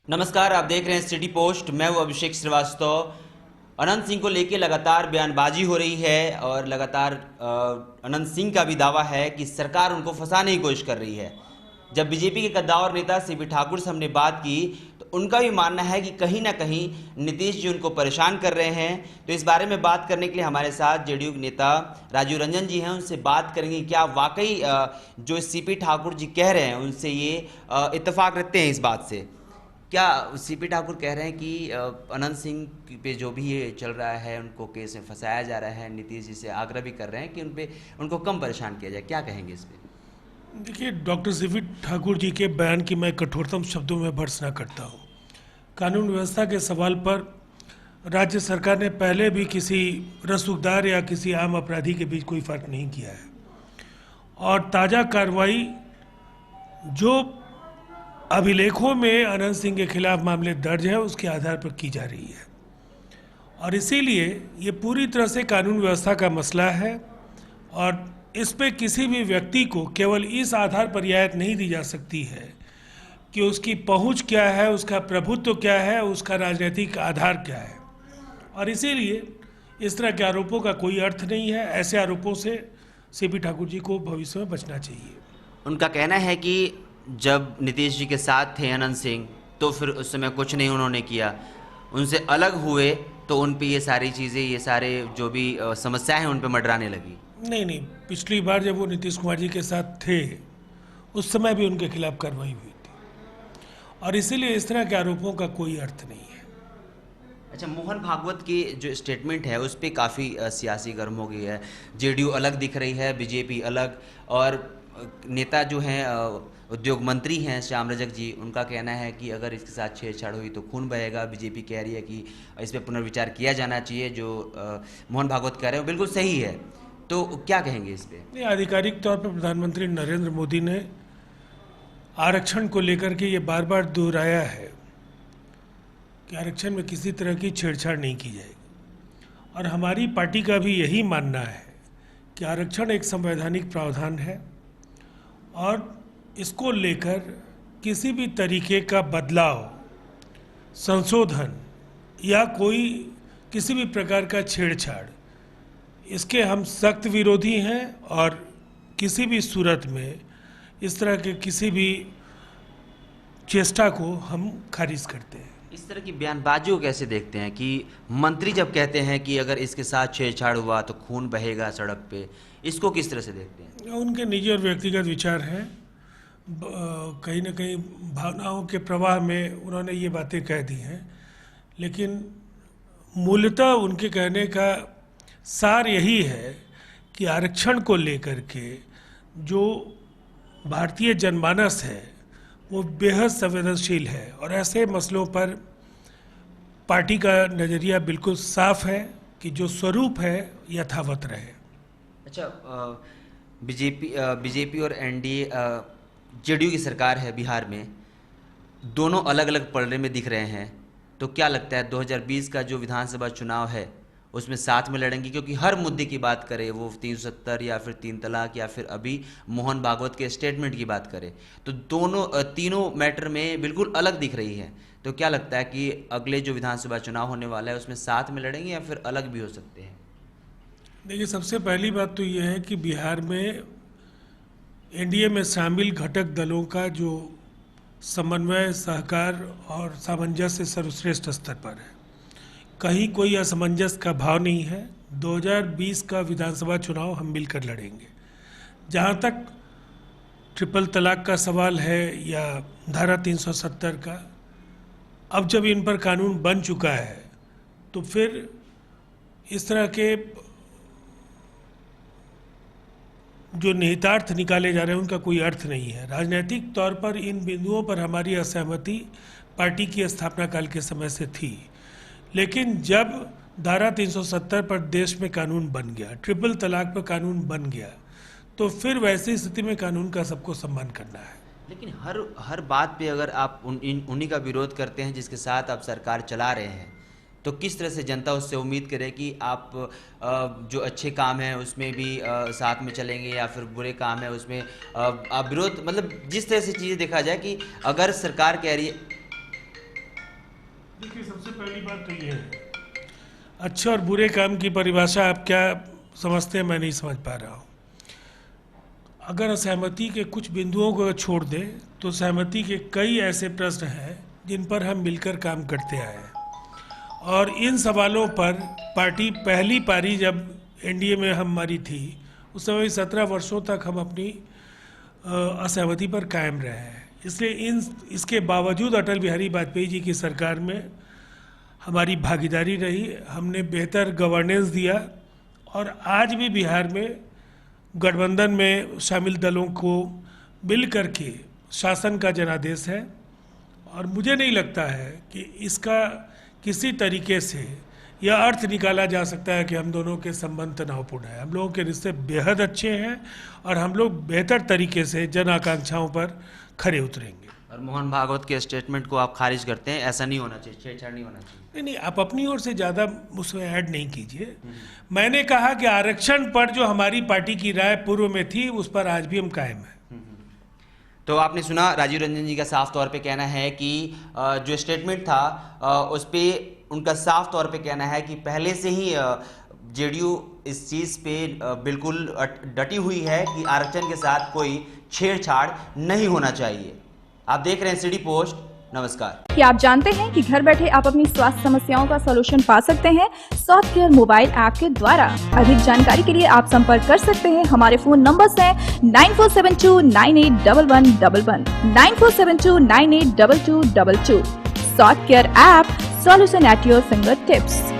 नमस्कार, आप देख रहे हैं सिटी पोस्ट। मैं हूं अभिषेक श्रीवास्तव। अनंत सिंह को लेकर लगातार बयानबाजी हो रही है और लगातार अनंत सिंह का भी दावा है कि सरकार उनको फंसाने की कोशिश कर रही है। जब बीजेपी के कद्दावर नेता सीपी ठाकुर से हमने बात की तो उनका भी मानना है कि कहीं ना कहीं नीतीश जी उनको परेशान कर रहे हैं। तो इस बारे में बात करने के लिए हमारे साथ जेडीयू के नेता राजीव रंजन जी हैं। उनसे बात करेंगे क्या वाकई जो सीपी ठाकुर जी कह रहे हैं उनसे ये इत्तेफाक रखते हैं। इस बात से क्या सीपी ठाकुर कह रहे हैं कि अनंत सिंह पे जो भी ये चल रहा है उनको केस में फंसाया जा रहा है। नीतीश जी से आग्रह भी कर रहे हैं कि उनको कम परेशान किया जाए। क्या कहेंगे इस पे? देखिए, डॉक्टर सीपी ठाकुर जी के बयान की मैं कठोरतम शब्दों में भर्त्सना करता हूँ। कानून व्यवस्था के सवाल पर राज्य सरकार ने पहले भी किसी रसूखदार या किसी आम अपराधी के बीच कोई फर्क नहीं किया है और ताज़ा कार्रवाई जो अभिलेखों में अनंत सिंह के खिलाफ मामले दर्ज है उसके आधार पर की जा रही है और इसीलिए ये पूरी तरह से कानून व्यवस्था का मसला है और इस पे किसी भी व्यक्ति को केवल इस आधार पर रियायत नहीं दी जा सकती है कि उसकी पहुंच क्या है, उसका प्रभुत्व क्या है, उसका राजनीतिक आधार क्या है। और इसीलिए इस तरह के आरोपों का कोई अर्थ नहीं है। ऐसे आरोपों से सीपी ठाकुर जी को भविष्य में बचना चाहिए। उनका कहना है कि जब नीतीश जी के साथ थे अनंत सिंह तो फिर उस समय कुछ नहीं उन्होंने किया, उनसे अलग हुए तो उन पे ये सारी चीज़ें, ये सारे जो भी समस्याएं हैं उन पे मंडराने लगी। नहीं, पिछली बार जब वो नीतीश कुमार जी के साथ थे उस समय भी उनके खिलाफ कार्रवाई हुई थी और इसीलिए इस तरह के आरोपों का कोई अर्थ नहीं है। अच्छा, मोहन भागवत की जो स्टेटमेंट है उस पर काफ़ी सियासी गर्म हो गई है। जेडीयू अलग दिख रही है, बीजेपी अलग, और नेता जो हैं उद्योग मंत्री हैं श्याम रजक जी, उनका कहना है कि अगर इसके साथ छेड़छाड़ हुई तो खून बहेगा। बीजेपी कह रही है कि इस पर पुनर्विचार किया जाना चाहिए। जो मोहन भागवत कह रहे हैं वो बिल्कुल सही है। तो क्या कहेंगे इस पे? नहीं, आधिकारिक तौर पर प्रधानमंत्री नरेंद्र मोदी ने आरक्षण को लेकर के ये बार बार दोहराया है कि आरक्षण में किसी तरह की छेड़छाड़ नहीं की जाएगी और हमारी पार्टी का भी यही मानना है कि आरक्षण एक संवैधानिक प्रावधान है और इसको लेकर किसी भी तरीके का बदलाव, संशोधन या कोई किसी भी प्रकार का छेड़छाड़, इसके हम सख्त विरोधी हैं और किसी भी सूरत में इस तरह के किसी भी चेष्टा को हम खारिज करते हैं। इस तरह की बयानबाजी को कैसे देखते हैं कि मंत्री जब कहते हैं कि अगर इसके साथ छेड़छाड़ हुआ तो खून बहेगा सड़क पे, इसको किस तरह से देखते हैं? उनके निजी और व्यक्तिगत विचार हैं। कहीं ना कहीं भावनाओं के प्रवाह में उन्होंने ये बातें कह दी हैं, लेकिन मूलतः उनके कहने का सार यही है कि आरक्षण को लेकर के जो भारतीय जनमानस है वो बेहद संवेदनशील है और ऐसे मसलों पर पार्टी का नज़रिया बिल्कुल साफ है कि जो स्वरूप है यथावत रहे। अच्छा, बीजेपी और एनडीए, जेडीयू की सरकार है बिहार में, दोनों अलग अलग पलड़े में दिख रहे हैं। तो क्या लगता है 2020 का जो विधानसभा चुनाव है उसमें साथ में लड़ेंगे? क्योंकि हर मुद्दे की बात करें, वो 370 या फिर 3 तलाक या फिर अभी मोहन भागवत के स्टेटमेंट की बात करें, तो तीनों मैटर में बिल्कुल अलग दिख रही है। तो क्या लगता है कि अगले जो विधानसभा चुनाव होने वाला है उसमें साथ में लड़ेंगे या फिर अलग भी हो सकते हैं? देखिए, सबसे पहली बात तो ये है कि बिहार में एनडीए में शामिल घटक दलों का जो समन्वय, सहकार और सामंजस्य सर्वश्रेष्ठ स्तर पर है। कहीं कोई असमंजस का भाव नहीं है। 2020 का विधानसभा चुनाव हम मिलकर लड़ेंगे। जहाँ तक ट्रिपल तलाक का सवाल है या धारा 370 का, अब जब इन पर कानून बन चुका है तो फिर इस तरह के जो निहितार्थ निकाले जा रहे हैं उनका कोई अर्थ नहीं है। राजनीतिक तौर पर इन बिंदुओं पर हमारी असहमति पार्टी की स्थापना काल के समय से थी, लेकिन जब धारा 370 पर देश में कानून बन गया, ट्रिपल तलाक पर कानून बन गया, तो फिर वैसी स्थिति में कानून का सबको सम्मान करना है। लेकिन हर बात पे अगर आप उन्हीं का विरोध करते हैं जिसके साथ आप सरकार चला रहे हैं, तो किस तरह से जनता उससे उम्मीद करे कि आप जो अच्छे काम हैं उसमें भी साथ में चलेंगे या फिर बुरे काम है उसमें आप विरोध, मतलब जिस तरह से चीज़ें देखा जाए कि अगर सरकार कह रही है पहली बात तो ये है, अच्छे और बुरे काम की परिभाषा आप क्या समझते हैं मैं नहीं समझ पा रहा हूँ। अगर असहमति के कुछ बिंदुओं को छोड़ दें तो सहमति के कई ऐसे प्रश्न हैं जिन पर हम मिलकर काम करते आए हैं, और इन सवालों पर पार्टी पहली पारी जब एनडीए में हमारी थी उस समय 17 वर्षों तक हम अपनी असहमति पर कायम रहे हैं। इसलिए इसके बावजूद अटल बिहारी वाजपेयी जी की सरकार में हमारी भागीदारी रही, हमने बेहतर गवर्नेंस दिया, और आज भी बिहार में गठबंधन में शामिल दलों को मिल करके शासन का जनादेश है। और मुझे नहीं लगता है कि इसका किसी तरीके से यह अर्थ निकाला जा सकता है कि हम दोनों के संबंध तनावपूर्ण है। हम लोगों के रिश्ते बेहद अच्छे हैं और हम लोग बेहतर तरीके से जन आकांक्षाओं पर खरे उतरेंगे। और मोहन भागवत के स्टेटमेंट को आप खारिज करते हैं, ऐसा नहीं होना चाहिए, छेड़छाड़ नहीं होना चाहिए। नहीं, आप अपनी ओर से ज़्यादा उसमें ऐड नहीं कीजिए। मैंने कहा कि आरक्षण पर जो हमारी पार्टी की राय पूर्व में थी उस पर आज भी हम कायम हैं। तो आपने सुना राजीव रंजन जी का साफ तौर पे कहना है कि जो स्टेटमेंट था उस पर उनका साफ तौर पे कहना है कि पहले से ही जेडीयू इस चीज़ पे बिल्कुल डटी हुई है कि आरक्षण के साथ कोई छेड़छाड़ नहीं होना चाहिए। आप देख रहे हैं सिटी पोस्ट। नमस्कार। क्या आप जानते हैं कि घर बैठे आप अपनी स्वास्थ्य समस्याओं का सॉल्यूशन पा सकते हैं सॉफ्ट केयर मोबाइल ऐप के द्वारा। अधिक जानकारी के लिए आप संपर्क कर सकते हैं। हमारे फोन नंबर्स हैं 9472981111, 9472982222। Soft care app, solution at your finger tips.